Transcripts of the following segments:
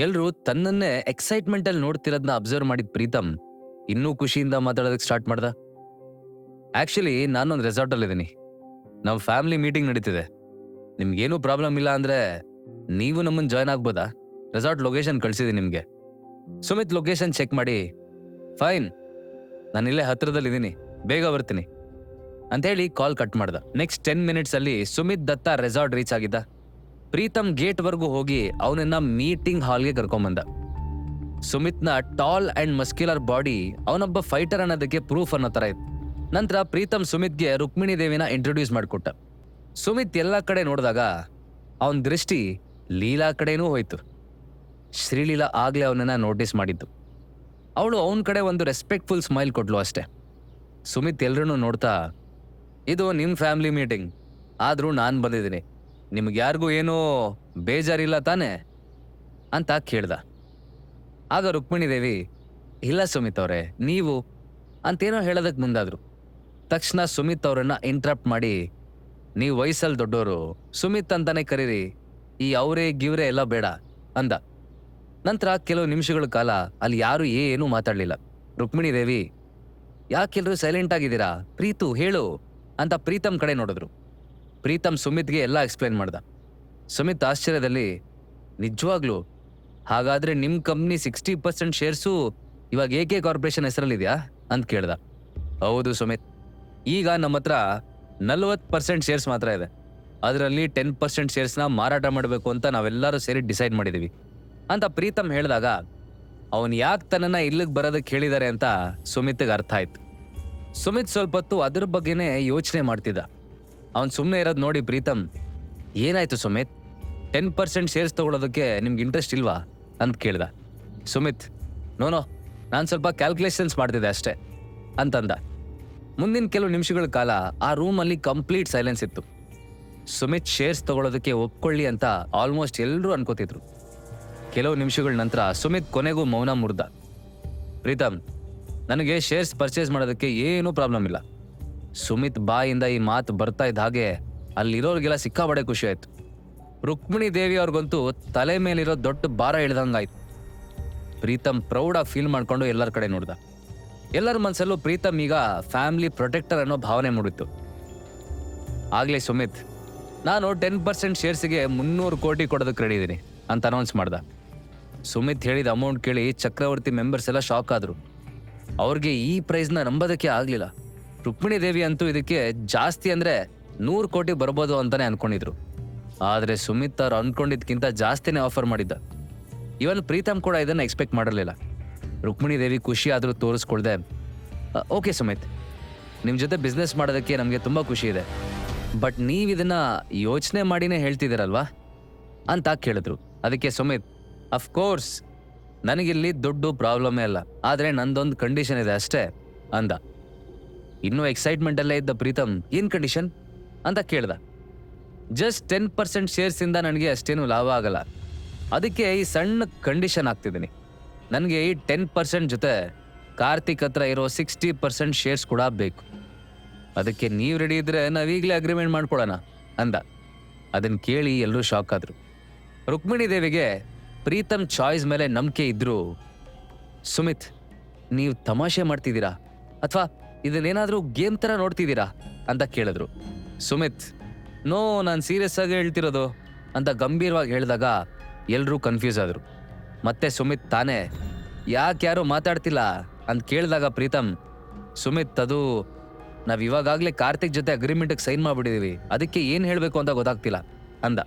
ಎಲ್ರೂ ತನ್ನನ್ನೇ ಎಕ್ಸೈಟ್ಮೆಂಟ್ ಅಲ್ಲಿ ನೋಡ್ತಿರೋದನ್ನ ಅಬ್ಸರ್ವ್ ಮಾಡಿದ ಪ್ರೀತಮ್ ಇನ್ನೂ ಖುಷಿಯಿಂದ ಮಾತಾಡೋದಕ್ಕೆ ಸ್ಟಾರ್ಟ್ ಮಾಡ್ದ. ಆಕ್ಚುಲಿ ನಾನೊಂದು ರೆಸಾರ್ಟ್ ಅಲ್ಲಿ ಇದೀನಿ. ನಮ್ಮ ಫ್ಯಾಮಿಲಿ ಮೀಟಿಂಗ್ ನಡೀತಿದೆ. ನಿಮ್ಗೇನೂ ಪ್ರಾಬ್ಲಮ್ ಇಲ್ಲ ಅಂದ್ರೆ ನೀವು ನಮ್ಮನ್ನ ಜಾಯ್ನ್ ಆಗ್ಬೋದಾ? ರೆಸಾರ್ಟ್ ಲೊಕೇಶನ್ ಕಳ್ಸಿದೀನಿ ನಿಮ್ಗೆ. ಸುಮಿತ್ ಲೊಕೇಶನ್ ಚೆಕ್ ಮಾಡಿ, ಫೈನ್, ನಾನು ಇಲ್ಲೇ ಹತ್ರದಲ್ಲಿದ್ದೀನಿ, ಬೇಗ ಬರ್ತೀನಿ ಅಂತ ಹೇಳಿ ಕಾಲ್ ಕಟ್ ಮಾಡ್ದ. ನೆಕ್ಸ್ಟ್ 10 ಮಿನಿಟ್ಸ್ ಅಲ್ಲಿ ಸುಮಿತ್ ದತ್ತ ರೆಸಾರ್ಟ್ ರೀಚ್ ಆಗಿದ್ದ. ಪ್ರೀತಮ್ ಗೇಟ್ ವರ್ಗೂ ಹೋಗಿ ಅವನನ್ನ ಮೀಟಿಂಗ್ ಹಾಲ್ಗೆ ಕರ್ಕೊಂಬಂದ. ಸುಮಿತ್ನ ಟಾಲ್ ಅಂಡ್ ಮಸ್ಕ್ಯುಲರ್ ಬಾಡಿ ಅವನೊಬ್ಬ ಫೈಟರ್ ಅನ್ನೋದಕ್ಕೆ ಪ್ರೂಫ್ ಅನ್ನೋ ತರ ಇತ್ತು. ನಂತರ ಪ್ರೀತಮ್ ಸುಮಿತ್ಗೆ ರುಕ್ಮಿಣಿ ದೇವಿನ ಇಂಟ್ರೊಡ್ಯೂಸ್ ಮಾಡಿಕೊಟ್ಟ. ಸುಮಿತ್ ಎಲ್ಲ ಕಡೆ ನೋಡಿದಾಗ ಅವನ ದೃಷ್ಟಿ ಲೀಲಾ ಕಡೆನೂ ಹೋಯ್ತು. ಶ್ರೀಲೀಲಾ ಆಗ್ಲೇ ಅವನನ್ನ ನೋಟಿಸ್ ಮಾಡಿದ್ದು. ಅವಳು ಅವನ ಕಡೆ ಒಂದು ರೆಸ್ಪೆಕ್ಟ್ಫುಲ್ ಸ್ಮೈಲ್ ಕೊಟ್ಲು ಅಷ್ಟೇ. ಸುಮಿತ್ ಎಲ್ರನ್ನೂ ನೋಡ್ತಾ, ಇದು ನಿಮ್ಮ ಫ್ಯಾಮಿಲಿ ಮೀಟಿಂಗ್, ಆದರೂ ನಾನು ಬಂದಿದ್ದೀನಿ, ನಿಮ್ಗೆ ಯಾರಿಗೂ ಏನೂ ಬೇಜಾರಿಲ್ಲ ತಾನೇ ಅಂತ ಕೇಳ್ದ. ಆಗ ರುಕ್ಮಿಣಿ ದೇವಿ, ಇಲ್ಲ ಸುಮಿತ್ ಅವರೇ, ನೀವು ಅಂತೇನೋ ಹೇಳೋದಕ್ಕೆ ಮುಂದಾದ್ರು. ತಕ್ಷಣ ಸುಮಿತ್ ಅವರನ್ನ ಇಂಟ್ರಪ್ಟ್ ಮಾಡಿ, ನೀವು ವಯಸ್ಸಲ್ಲಿ ದೊಡ್ಡವರು, ಸುಮಿತ್ ಅಂತಾನೆ ಕರೀರಿ, ಈ ಅವರೇ ಗಿವ್ರೆ ಎಲ್ಲ ಬೇಡ ಅಂದ. ನಂತರ ಕೆಲವು ನಿಮಿಷಗಳ ಕಾಲ ಅಲ್ಲಿ ಯಾರು ಏನೂ ಮಾತಾಡಲಿಲ್ಲ. ರುಕ್ಮಿಣಿ ದೇವಿ, ಯಾಕೆಲ್ಲರೂ ಸೈಲೆಂಟ್ ಆಗಿದ್ದೀರಾ, ಪ್ರೀತು ಹೇಳು ಅಂತ ಪ್ರೀತಮ್ ಕಡೆ ನೋಡಿದ್ರು. ಪ್ರೀತಮ್ ಸುಮಿತ್ಗೆ ಎಲ್ಲ ಎಕ್ಸ್ಪ್ಲೈನ್ ಮಾಡ್ದ. ಸುಮಿತ್ ಆಶ್ಚರ್ಯದಲ್ಲಿ, ನಿಜವಾಗ್ಲೂ ಹಾಗಾದ್ರೆ ನಿಮ್ಮ ಕಂಪ್ನಿ 60% ಶೇರ್ಸು ಇವಾಗ AK ಕಾರ್ಪೊರೇಷನ್ ಹೆಸರಲ್ಲಿದೆಯಾ ಅಂತ ಕೇಳ್ದ. ಹೌದು ಸುಮಿತ್, ಈಗ ನಮ್ಮ ಹತ್ರ 40% ಶೇರ್ಸ್ ಮಾತ್ರ ಇದೆ. ಅದರಲ್ಲಿ 10% ಶೇರ್ಸ್ನ ಮಾರಾಟ ಮಾಡಬೇಕು ಅಂತ ನಾವೆಲ್ಲರೂ ಸೇರಿ ಡಿಸೈಡ್ ಮಾಡಿದ್ದೀವಿ ಅಂತ ಪ್ರೀತಮ್ ಹೇಳಿದಾಗ, ಅವನು ಯಾಕೆ ತನ್ನನ್ನ ಇಲ್ಲಿಗೆ ಬರೋದಕ್ಕೆ ಹೇಳಿದ್ದಾರೆ ಅಂತ ಸುಮಿತ್ಗೆ ಅರ್ಥ ಆಯ್ತು. ಸುಮಿತ್ ಸ್ವಲ್ಪ ಹೊತ್ತು ಅದ್ರ ಬಗ್ಗೆನೇ ಯೋಚನೆ ಮಾಡ್ತಿದ್ದ. ಅವನು ಸುಮ್ಮನೆ ಇರೋದು ನೋಡಿ ಪ್ರೀತಮ್, ಏನಾಯ್ತು ಸುಮಿತ್, 10% ಶೇರ್ಸ್ ತಗೊಳ್ಳೋದಕ್ಕೆ ನಿಮ್ಗೆ ಇಂಟ್ರೆಸ್ಟ್ ಇಲ್ವಾ ಅಂತ ಕೇಳ್ದ. ಸುಮಿತ್, ನೋನೋ, ನಾನು ಸ್ವಲ್ಪ ಕ್ಯಾಲ್ಕುಲೇಷನ್ಸ್ ಮಾಡ್ತಿದ್ದೆ ಅಷ್ಟೇ ಅಂತಂದ. ಮುಂದಿನ ಕೆಲವು ನಿಮಿಷಗಳ ಕಾಲ ಆ ರೂಮಲ್ಲಿ ಕಂಪ್ಲೀಟ್ ಸೈಲೆನ್ಸ್ ಇತ್ತು. ಸುಮಿತ್ ಶೇರ್ಸ್ ತಗೊಳ್ಳೋದಕ್ಕೆ ಒಪ್ಕೊಳ್ಳಿ ಅಂತ ಆಲ್ಮೋಸ್ಟ್ ಎಲ್ಲರೂ ಅನ್ಕೋತಿದ್ರು. ಕೆಲವು ನಿಮಿಷಗಳ ನಂತರ ಸುಮಿತ್ ಕೊನೆಗೂ ಮೌನ ಮುರಿದ. ಪ್ರೀತಮ್, ನನಗೆ ಶೇರ್ಸ್ ಪರ್ಚೇಸ್ ಮಾಡೋದಕ್ಕೆ ಏನೂ ಪ್ರಾಬ್ಲಮ್ ಇಲ್ಲ. ಸುಮಿತ್ ಬಾಯಿಂದ ಈ ಮಾತು ಬರ್ತಾ ಇದ್ದ ಹಾಗೆ ಅಲ್ಲಿರೋರಿಗೆಲ್ಲ ಸಿಕ್ಕಾಬಡೆ ಖುಷಿ ಆಯ್ತು. ರುಕ್ಮಿಣಿ ದೇವಿ ಅವ್ರಿಗಂತೂ ತಲೆ ಮೇಲಿರೋ ದೊಡ್ಡ ಭಾರ ಇಳ್ದಂಗಾಯ್ತು. ಪ್ರೀತಮ್ ಪ್ರೌಡಾಗಿ ಫೀಲ್ ಮಾಡ್ಕೊಂಡು ಎಲ್ಲರ ಕಡೆ ನೋಡ್ದ. ಎಲ್ಲರ ಮನಸ್ಸಲ್ಲೂ ಪ್ರೀತಮ್ ಈಗ ಫ್ಯಾಮಿಲಿ ಪ್ರೊಟೆಕ್ಟರ್ ಅನ್ನೋ ಭಾವನೆ ಮೂಡಿತ್ತು. ಆಗ್ಲೇ ಸುಮಿತ್, ನಾನು 10% ಶೇರ್ಸಿಗೆ 300 ಕೋಟಿ ಕೊಡೋದಕ್ಕೆ ರೆಡಿ ಇದ್ದೀನಿ ಅಂತ ಅನೌನ್ಸ್ ಮಾಡ್ದ. ಸುಮಿತ್ ಹೇಳಿದ ಅಮೌಂಟ್ ಕೇಳಿ ಚಕ್ರವರ್ತಿ ಮೆಂಬರ್ಸ್ ಎಲ್ಲ ಶಾಕ್ ಆದ್ರು. ಅವ್ರಿಗೆ ಈ ಪ್ರೈಸ್ನ ನಂಬೋದಕ್ಕೆ ಆಗ್ಲಿಲ್ಲ. ರುಕ್ಮಿಣಿ ದೇವಿ ಅಂತೂ ಇದಕ್ಕೆ ಜಾಸ್ತಿ ಅಂದ್ರೆ 100 ಕೋಟಿ ಬರ್ಬೋದು ಅಂತಾನೆ ಅನ್ಕೊಂಡಿದ್ರು. ಆದ್ರೆ ಸುಮಿತ್ ಅವ್ರು ಅನ್ಕೊಂಡಿದ್ಕಿಂತ ಜಾಸ್ತಿನೇ ಆಫರ್ ಮಾಡಿದ್ದ. ಇವನ್ ಪ್ರೀತಮ್ ಕೂಡ ಇದನ್ನ ಎಕ್ಸ್ಪೆಕ್ಟ್ ಮಾಡಿರಲಿಲ್ಲ. ರುಕ್ಮಿಣಿ ದೇವಿ ಖುಷಿ ಆದ್ರೂ ತೋರಿಸ್ಕೊಳ್ದೆ, ಓಕೆ ಸುಮಿತ್, ನಿಮ್ ಜೊತೆ ಬಿಸ್ನೆಸ್ ಮಾಡೋದಕ್ಕೆ ನಮಗೆ ತುಂಬಾ ಖುಷಿ ಇದೆ, ಬಟ್ ನೀವಿದನ್ನ ಯೋಚನೆ ಮಾಡಿನೇ ಹೇಳ್ತಿದ್ದೀರಲ್ವಾ ಅಂತ ಕೇಳಿದ್ರು. ಅದಕ್ಕೆ ಸುಮಿತ್, ಅಫ್ಕೋರ್ಸ್, ನನಗಿಲ್ಲಿ ದುಡ್ಡು ಪ್ರಾಬ್ಲಮೇ ಅಲ್ಲ, ಆದ್ರೆ ನಂದೊಂದು ಕಂಡೀಷನ್ ಇದೆ ಅಷ್ಟೇ ಅಂದ. ಇನ್ನೂ ಎಕ್ಸೈಟ್ಮೆಂಟ್ ಅಲ್ಲೇ ಇದ್ದ ಪ್ರೀತಮ್, ಏನ್ ಕಂಡೀಷನ್ ಅಂತ ಕೇಳ್ದ. ಜಸ್ಟ್ 10% ಶೇರ್ಸ್ ಇಂದ ನನಗೆ ಅಷ್ಟೇನು ಲಾಭ ಆಗಲ್ಲ, ಅದಕ್ಕೆ ಈ ಸಣ್ಣ ಕಂಡೀಷನ್ ಆಗ್ತಿದ್ದೀನಿ. ನನಗೆ ಈ 10% ಜೊತೆ ಕಾರ್ತಿಕ್ ಹತ್ರ ಇರೋ 60% ಶೇರ್ಸ್ ಕೂಡ ಬೇಕು. ಅದಕ್ಕೆ ನೀವು ರೆಡಿ ಇದ್ರೆ ನಾವೀಗಲೇ ಅಗ್ರಿಮೆಂಟ್ ಮಾಡ್ಕೊಳ್ಳೋಣ ಅಂದ. ಅದನ್ನ ಕೇಳಿ ಎಲ್ಲರೂ ಶಾಕ್ ಆದ್ರು. ರುಕ್ಮಿಣಿ ದೇವಿಗೆ ಪ್ರೀತಮ್ ಚಾಯ್ಸ್ ಮೇಲೆ ನಂಬಿಕೆ ಇದ್ರು, ಸುಮಿತ್, ನೀವು ತಮಾಷೆ ಮಾಡ್ತಿದ್ದೀರಾ ಅಥವಾ ಇದನ್ನೇನಾದ್ರೂ ಗೇಮ್ ತರ ನೋಡ್ತಿದ್ದೀರಾ ಅಂತ ಕೇಳಿದ್ರು. ಸುಮಿತ್, ನೋ, ನಾನು ಸೀರಿಯಸ್ ಆಗಿ ಹೇಳ್ತಿರೋದು ಅಂತ ಗಂಭೀರವಾಗಿ ಹೇಳಿದಾಗ ಎಲ್ಲರೂ ಕನ್ಫ್ಯೂಸ್ ಆದ್ರು. ಮತ್ತೆ ಸುಮಿತ್ ತಾನೇ, ಯಾರು ಮಾತಾಡ್ತಿಲ್ಲ ಅಂತ ಕೇಳಿದಾಗ ಪ್ರೀತಮ್, ಸುಮಿತ್, ಅದು ನಾವ್ ಇವಾಗಲೇ ಕಾರ್ತಿಕ್ ಜೊತೆ ಅಗ್ರಿಮೆಂಟ್ಗೆ ಸೈನ್ ಮಾಡ್ಬಿಟ್ಟಿದೀವಿ, ಅದಕ್ಕೆ ಏನ್ ಹೇಳ್ಬೇಕು ಅಂತ ಗೊತ್ತಾಗ್ತಿಲ್ಲ ಅಂದ.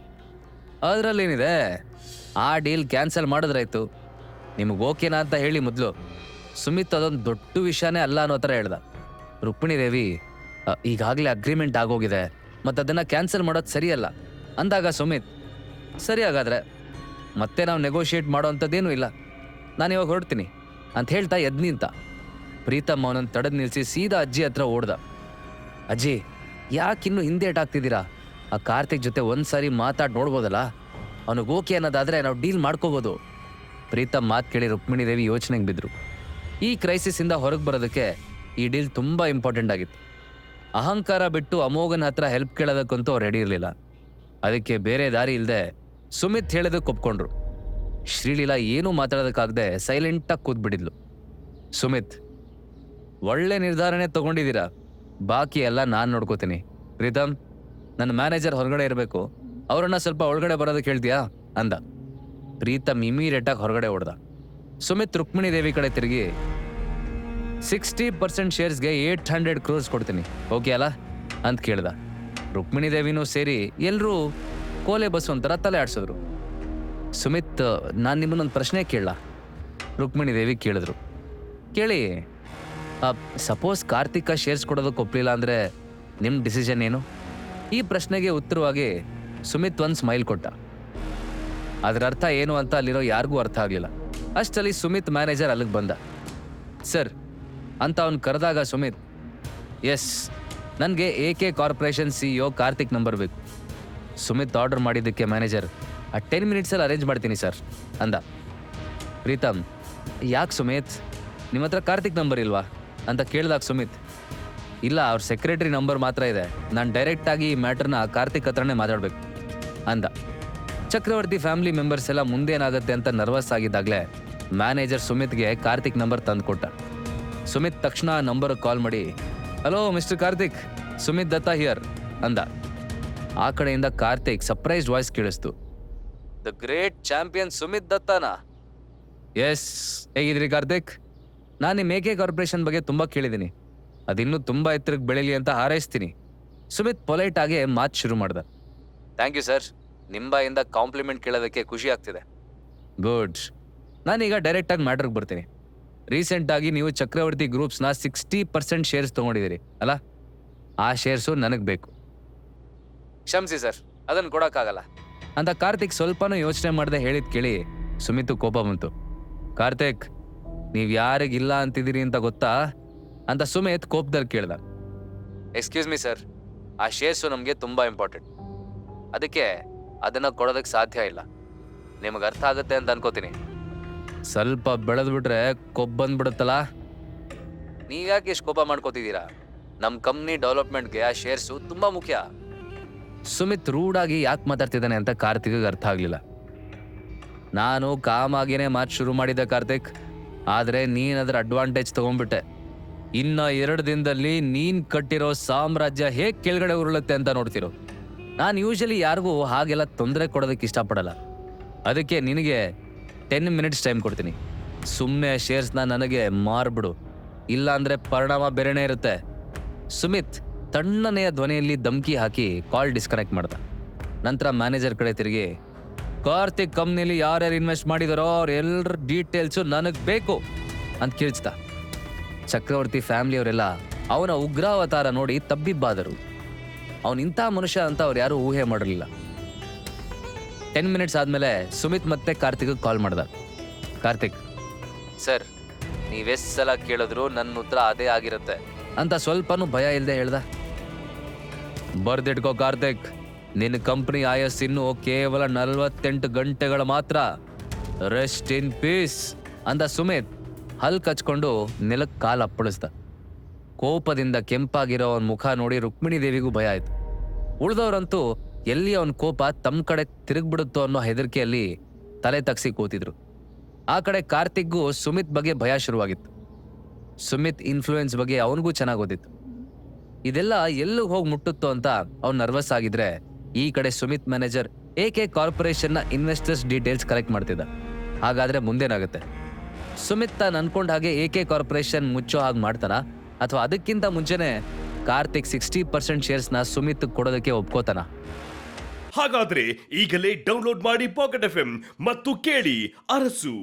ಅದ್ರಲ್ಲೇನಿದೆ, ಆ ಡೀಲ್ ಕ್ಯಾನ್ಸಲ್ ಮಾಡಿದ್ರಾಯ್ತು, ನಿಮ್ಗೆ ಓಕೆನಾ ಅಂತ ಹೇಳಿ ಮೊದಲು. ಸುಮಿತ್ ಅದೊಂದು ದೊಡ್ಡ ವಿಷಯನೇ ಅಲ್ಲ ಅನ್ನೋ ಥರ ಹೇಳ್ದ. ರುಕ್ಮಿಣಿ ದೇವಿ, ಈಗಾಗಲೇ ಅಗ್ರಿಮೆಂಟ್ ಆಗೋಗಿದೆ, ಮತ್ತು ಅದನ್ನು ಕ್ಯಾನ್ಸಲ್ ಮಾಡೋದು ಸರಿಯಲ್ಲ ಅಂದಾಗ ಸುಮಿತ್, ಸರಿ ಹಾಗಾದ್ರೆ ಮತ್ತೆ ನಾವು ನೆಗೋಷಿಯೇಟ್ ಮಾಡೋ ಅಂಥದ್ದೇನೂ ಇಲ್ಲ, ನಾನಿವಾಗ ಹೊರಡ್ತೀನಿ ಅಂತ ಹೇಳ್ತಾ ಎದ್ದು ನಿಂತ. ಪ್ರೀತಮ್ ಅವನನ್ನು ತಡೆದು ನಿಲ್ಲಿಸಿ ಸೀದಾ ಅಜ್ಜಿ ಹತ್ರ ಓಡ್ದ. ಅಜ್ಜಿ, ಯಾಕಿನ್ನೂ ಹಿಂದೆ ಏಟಾಗ್ತಿದ್ದೀರಾ? ಆ ಕಾರ್ತಿಕ್ ಜೊತೆ ಒಂದ್ಸಾರಿ ಮಾತಾಡಿ ನೋಡ್ಬೋದಲ್ಲ, ಅವನಿಗೆ ಓಕೆ ಅನ್ನೋದಾದ್ರೆ ನಾವು ಡೀಲ್ ಮಾಡ್ಕೋಬೋದು. ಪ್ರೀತಮ್ ಮಾತು ಕೇಳಿ ರುಕ್ಮಿಣಿ ದೇವಿ ಯೋಚನೆಗೆ ಬಿದ್ರು. ಈ ಕ್ರೈಸಿಸಿಂದ ಹೊರಗೆ ಬರೋದಕ್ಕೆ ಈ ಡೀಲ್ ತುಂಬ ಇಂಪಾರ್ಟೆಂಟ್ ಆಗಿತ್ತು. ಅಹಂಕಾರ ಬಿಟ್ಟು ಅಮೋಘನ ಹತ್ರ ಹೆಲ್ಪ್ ಕೇಳೋದಕ್ಕಂತೂ ಅವ್ರು ರೆಡಿ ಇರಲಿಲ್ಲ. ಅದಕ್ಕೆ ಬೇರೆ ದಾರಿ ಇಲ್ಲದೆ ಸುಮಿತ್ ಹೇಳೋದಕ್ಕೆ ಒಪ್ಕೊಂಡ್ರು. ಶ್ರೀಲೀಲಾ ಏನೂ ಮಾತಾಡೋದಕ್ಕಾಗದೆ ಸೈಲೆಂಟಾಗಿ ಕೂತ್ಬಿಟ್ಟಿದ್ಲು. ಸುಮಿತ್, ಒಳ್ಳೆ ನಿರ್ಧಾರನೇ ತಗೊಂಡಿದ್ದೀರಾ. ಬಾಕಿ ಎಲ್ಲ ನಾನು ನೋಡ್ಕೋತೀನಿ. ಪ್ರೀತಮ್, ನನ್ನ ಮ್ಯಾನೇಜರ್ ಹೊರಗಡೆ ಇರಬೇಕು, ಅವರನ್ನ ಸ್ವಲ್ಪ ಒಳಗಡೆ ಬರೋದಕ್ಕೆ ಹೇಳ್ತೀಯಾ ಅಂದ. ಪ್ರೀತಮ್ ಇಮಿಡಿಯೇಟಾಗಿ ಹೊರಗಡೆ ಹೊಡೆದ. ಸುಮಿತ್ ರುಕ್ಮಿಣಿ ದೇವಿ ಕಡೆ ತಿರುಗಿ 60% ಶೇರ್ಸ್ಗೆ 800 crores ಕೊಡ್ತೀನಿ, ಓಕೆ ಅಲ್ಲ ಅಂತ ಕೇಳ್ದ. ರುಕ್ಮಿಣಿ ದೇವಿನೂ ಸೇರಿ ಎಲ್ಲರೂ ಕೋಲೆ ಬಸ್ ಒಂಥರ ತಲೆ ಆಡ್ಸಿದ್ರು. ಸುಮಿತ್, ನಾನು ನಿಮ್ಮನ್ನೊಂದು ಪ್ರಶ್ನೆ ಕೇಳಲ್ಲ. ರುಕ್ಮಿಣಿ ದೇವಿ ಕೇಳಿದ್ರು. ಕೇಳಿ. ಸಪೋಸ್ ಕಾರ್ತಿಕ ಶೇರ್ಸ್ ಕೊಡೋದಕ್ಕೆ ಒಪ್ಪಲಿಲ್ಲ ಅಂದರೆ ನಿಮ್ಮ ಡಿಸಿಷನ್ ಏನು? ಈ ಪ್ರಶ್ನೆಗೆ ಉತ್ತರವಾಗಿ ಸುಮಿತ್ ಒಂದು ಸ್ಮೈಲ್ ಕೊಟ್ಟ. ಅದರ ಅರ್ಥ ಏನು ಅಂತ ಅಲ್ಲಿರೋ ಯಾರಿಗೂ ಅರ್ಥ ಆಗಲಿಲ್ಲ. ಅಷ್ಟರಲ್ಲಿ ಸುಮಿತ್ ಮ್ಯಾನೇಜರ್ ಅಲ್ಲಿಗೆ ಬಂದ. ಸರ್ ಅಂತ ಅವ್ನು ಕರೆದಾಗ ಸುಮಿತ್, ಎಸ್, ನನಗೆ AK corporation CEO Karthik number ಬೇಕು. ಸುಮಿತ್ ಆರ್ಡರ್ ಮಾಡಿದ್ದಕ್ಕೆ ಮ್ಯಾನೇಜರ್, 10 ಮಿನಿಟ್ಸಲ್ಲಿ ಅರೇಂಜ್ ಮಾಡ್ತೀನಿ ಸರ್ ಅಂದ. ಪ್ರೀತಮ್, ಯಾಕೆ ಸುಮಿತ್, ನಿಮ್ಮ ಹತ್ರ ಕಾರ್ತಿಕ್ ನಂಬರ್ ಇಲ್ವಾ ಅಂತ ಕೇಳಿದಾಗ ಸುಮಿತ್, ಇಲ್ಲ, ಅವ್ರ ಸೆಕ್ರೆಟರಿ ನಂಬರ್ ಮಾತ್ರ ಇದೆ, ನಾನು ಡೈರೆಕ್ಟಾಗಿ ಈ ಮ್ಯಾಟರ್ನ ಕಾರ್ತಿಕ್ ಹತ್ರನೇ ಮಾತಾಡಬೇಕು ಅಂದ. ಚಕ್ರವರ್ತಿ ಫ್ಯಾಮಿಲಿ ಮೆಂಬರ್ಸ್ ಎಲ್ಲ ಮುಂದೇನಾಗುತ್ತೆ ಅಂತ ನರ್ವಸ್ ಆಗಿದ್ದಾಗಲೇ ಮ್ಯಾನೇಜರ್ ಸುಮಿತ್ಗೆ ಕಾರ್ತಿಕ್ ನಂಬರ್ ತಂದು ಕೊಟ್ಟ. ಸುಮಿತ್ ತಕ್ಷಣ ನಂಬರ್ ಕಾಲ್ ಮಾಡಿ, hello mister Karthik, Sumit Datta here ಅಂದ. ಆ ಕಡೆಯಿಂದ ಕಾರ್ತಿಕ್ ಸರ್ಪ್ರೈಸ್ ವಾಯ್ಸ್ ಕೇಳಿಸ್ತು. ದ ಗ್ರೇಟ್ ಚಾಂಪಿಯನ್ ಸುಮಿತ್ ದತ್ತಾನಾ? ಎಸ್, ಹೇಗಿದ್ರಿ ಕಾರ್ತಿಕ್? ನಾನು ನಿಮ್ಮ AK ಕಾರ್ಪೊರೇಷನ್ ಬಗ್ಗೆ ತುಂಬ ಕೇಳಿದ್ದೀನಿ, ಅದಿನ್ನೂ ತುಂಬ ಎತ್ತರಕ್ಕೆ ಬೆಳೀಲಿ ಅಂತ ಹಾರೈಸ್ತೀನಿ. ಸುಮಿತ್ ಪೊಲೈಟ್ ಆಗಿ ಮಾತು ಶುರು ಮಾಡ್ದ. ಥ್ಯಾಂಕ್ ಯು ಸರ್, ನಿಮ್ಮ ಬಾಯಿಂದ ಕಾಂಪ್ಲಿಮೆಂಟ್ ಕೇಳೋದಕ್ಕೆ ಖುಷಿ ಆಗ್ತಿದೆ. ಗುಡ್, ನಾನೀಗ ಡೈರೆಕ್ಟಾಗಿ ಮ್ಯಾಟ್ರಿಗೆ ಬರ್ತೀನಿ. ರೀಸೆಂಟಾಗಿ ನೀವು ಚಕ್ರವರ್ತಿ ಗ್ರೂಪ್ಸ್ನ 60% ಶೇರ್ಸ್ ತೊಗೊಂಡಿದ್ದೀರಿ ಅಲ್ಲ? ಆ ಶೇರ್ಸು ನನಗೆ ಬೇಕು. ಕ್ಷಮಿಸಿ ಸರ್, ಅದನ್ನು ಕೊಡೋಕ್ಕಾಗಲ್ಲ ಅಂತ ಕಾರ್ತಿಕ್ ಸ್ವಲ್ಪನೂ ಯೋಚನೆ ಮಾಡದೆ ಹೇಳಿದ್ ಕೇಳಿ ಸುಮಿತ್ ಕೋಪ ಬಂತು. ಕಾರ್ತಿಕ್, ನೀವು ಯಾರಿಗಿಲ್ಲ ಅಂತಿದ್ದೀರಿ ಅಂತ ಗೊತ್ತಾ ಅಂತ ಸುಮಿತ್ ಕೋಪದಲ್ಲಿ ಕೇಳ್ದ. ಎಕ್ಸ್ಕ್ಯೂಸ್ ಮೀ ಸರ್, ಆ ಶೇರ್ಸು ನಮಗೆ ತುಂಬ ಇಂಪಾರ್ಟೆಂಟ್, ಅದಕ್ಕೆ ಅದನ್ನು ಕೊಡೋದಕ್ಕೆ ಸಾಧ್ಯ ಇಲ್ಲ. ನಿಮಗೆ ಅರ್ಥ ಆಗುತ್ತೆ ಅಂತ ಅನ್ಕೋತೀನಿ. ಸ್ವಲ್ಪ ಬೆಳೆದ್ಬಿಟ್ರೆ ಕೊಬ್ಬ ಬಂದ್ಬಿಡುತ್ತಲ್ಲ. ನೀವ್ಯಾಕೆ ಎಷ್ಟು ಕೋಪ ಮಾಡ್ಕೋತಿದ್ದೀರಾ? ನಮ್ಮ ಕಂಪ್ನಿ ಡೆವಲಪ್ಮೆಂಟ್ಗೆ ಆ ಶೇರ್ಸು ತುಂಬ ಮುಖ್ಯ. ಸುಮಿತ್ ರೂಢಾಗಿ ಯಾಕೆ ಮಾತಾಡ್ತಿದ್ದಾನೆ ಅಂತ ಕಾರ್ತಿಕ್ಗೆ ಅರ್ಥ ಆಗಲಿಲ್ಲ. ನಾನು ಕಾಮಾಗಿನೇ ಮಾತು ಶುರು ಮಾಡಿದ್ದೆ ಕಾರ್ತಿಕ್, ಆದರೆ ನೀನು ಅದರ ಅಡ್ವಾಂಟೇಜ್ ತಗೊಂಡ್ಬಿಟ್ಟೆ. ಇನ್ನು 2 ದಿನದಲ್ಲಿ ನೀನು ಕಟ್ಟಿರೋ ಸಾಮ್ರಾಜ್ಯ ಹೇಗೆ ಕೆಳಗಡೆ ಉರುಳುತ್ತೆ ಅಂತ ನೋಡ್ತಿರೋ. ನಾನು ಯೂಶಲಿ ಯಾರಿಗೂ ಹಾಗೆಲ್ಲ ತೊಂದರೆ ಕೊಡೋದಕ್ಕೆ ಇಷ್ಟಪಡಲ್ಲ, ಅದಕ್ಕೆ ನಿನಗೆ 10 ಮಿನಿಟ್ಸ್ ಟೈಮ್ ಕೊಡ್ತೀನಿ. ಸುಮ್ಮನೆ ಶೇರ್ಸ್ನ ನನಗೆ ಮಾರ್ಬಿಡು, ಇಲ್ಲಾಂದರೆ ಪರಿಣಾಮ ಬೇರೆನೇ ಇರುತ್ತೆ. ಸುಮಿತ್ ತಣ್ಣನೆಯ ಧ್ವನಿಯಲ್ಲಿ ಧಮ್ಕಿ ಹಾಕಿ ಕಾಲ್ ಡಿಸ್ಕನೆಕ್ಟ್ ಮಾಡ್ದ. ನಂತರ ಮ್ಯಾನೇಜರ್ ಕಡೆ ತಿರುಗಿ, ಕಾರ್ತಿಕ್ ಕಂಪ್ನಿಲಿ ಯಾರ್ಯಾರು ಇನ್ವೆಸ್ಟ್ ಮಾಡಿದಾರೋ ಅವ್ರ ಎಲ್ಲರ ಡೀಟೇಲ್ಸು ನನಗೆ ಬೇಕು ಅಂತ ಕೇಳಿಸ್ದ. ಚಕ್ರವರ್ತಿ ಫ್ಯಾಮಿಲಿಯವರೆಲ್ಲ ಅವನ ಉಗ್ರಾವತಾರ ನೋಡಿ ತಬ್ಬಿಬ್ಬಾದರು. ಅವನಿಂಥ ಮನುಷ್ಯ ಅಂತ ಅವ್ರು ಯಾರೂ ಊಹೆ ಮಾಡಿರಲಿಲ್ಲ. 10 ಮಿನಿಟ್ಸ್ ಆದಮೇಲೆ ಸುಮಿತ್ ಮತ್ತೆ ಕಾರ್ತಿಕ್ ಕಾಲ್ ಮಾಡ್ದ. ಕಾರ್ತಿಕ್ ಸರ್, ನೀವೆಷ್ಟು ಸಲ ಕೇಳಿದ್ರು ನನ್ನ ಉತ್ತರ ಅದೇ ಆಗಿರುತ್ತೆ ಅಂತ ಸ್ವಲ್ಪನೂ ಭಯ ಇಲ್ಲದೆ ಹೇಳ್ದ. ಬರ್ದಿಟ್ಕೋ ಕಾರ್ತಿಕ್, ನಿನ್ನ ಕಂಪ್ನಿ ಆಯಸ್ ಇನ್ನು ಕೇವಲ 48 ಗಂಟೆಗಳ ಮಾತ್ರ. ರೆಸ್ಟ್ ಇನ್ ಪೀಸ್ ಅಂದ ಸುಮಿತ್ ಹಲ್ ಕಚ್ಕೊಂಡು ನೆಲಕ್ಕೆ ಕಾಲು ಅಪ್ಪಳಿಸ್ದ. ಕೋಪದಿಂದ ಕೆಂಪಾಗಿರೋ ಅವನ ಮುಖ ನೋಡಿ ರುಕ್ಮಿಣಿ ದೇವಿಗೂ ಭಯ ಆಯ್ತು. ಉಳಿದವರಂತೂ ಎಲ್ಲಿ ಅವನ ಕೋಪ ತಮ್ಮ ಕಡೆ ತಿರುಗ್ಬಿಡುತ್ತೋ ಅನ್ನೋ ಹೆದರಿಕೆಯಲ್ಲಿ ತಲೆ ತಗ್ಸಿ ಕೂತಿದ್ರು. ಆ ಕಡೆ ಕಾರ್ತಿಕ್ಗೂ ಸುಮಿತ್ ಬಗ್ಗೆ ಭಯ ಶುರುವಾಗಿತ್ತು. ಸುಮಿತ್ ಇನ್ಫ್ಲೂಯೆನ್ಸ್ ಬಗ್ಗೆ ಅವನಿಗೂ ಚೆನ್ನಾಗಿ ಗೊತ್ತಿತ್ತು. ಇದೆಲ್ಲ ಎಲ್ಲೂ ಹೋಗಿ ಮುಟ್ಟುತ್ತೋ ಅಂತ ಅವ್ನು ನರ್ವಸ್ ಆಗಿದ್ರೆ, ಈ ಕಡೆ ಸುಮಿತ್ ಮ್ಯಾನೇಜರ್ AK ಕಾರ್ಪೊರೇಷನ್ನ ಇನ್ವೆಸ್ಟರ್ಸ್ ಡೀಟೇಲ್ಸ್ ಕಲೆಕ್ಟ್ ಮಾಡ್ತಿದ್ದ. ಹಾಗಾದ್ರೆ ಮುಂದೇನಾಗುತ್ತೆ? ಸುಮಿತ್ ತಾನು ಅನ್ಕೊಂಡ ಹಾಗೆ AK ಕಾರ್ಪೊರೇಷನ್ ಮುಚ್ಚೋ ಹಾಗೆ ಮಾಡ್ತಾನ, ಅಥವಾ ಅದಕ್ಕಿಂತ ಮುಂಚೆನೆ ಕಾರ್ತಿಕ್ 60% ಶೇರ್ಸ್ನ ಸುಮಿತ್ ಕೊಡೋದಕ್ಕೆ ಒಪ್ಕೋತಾನ? ಹಾಗಾದ್ರೆ ಈಗಲೇ ಡೌನ್ಲೋಡ್ ಮಾಡಿ ಪಾಕೆಟ್ FM ಮತ್ತು ಕೇಳಿ ಅರಸು.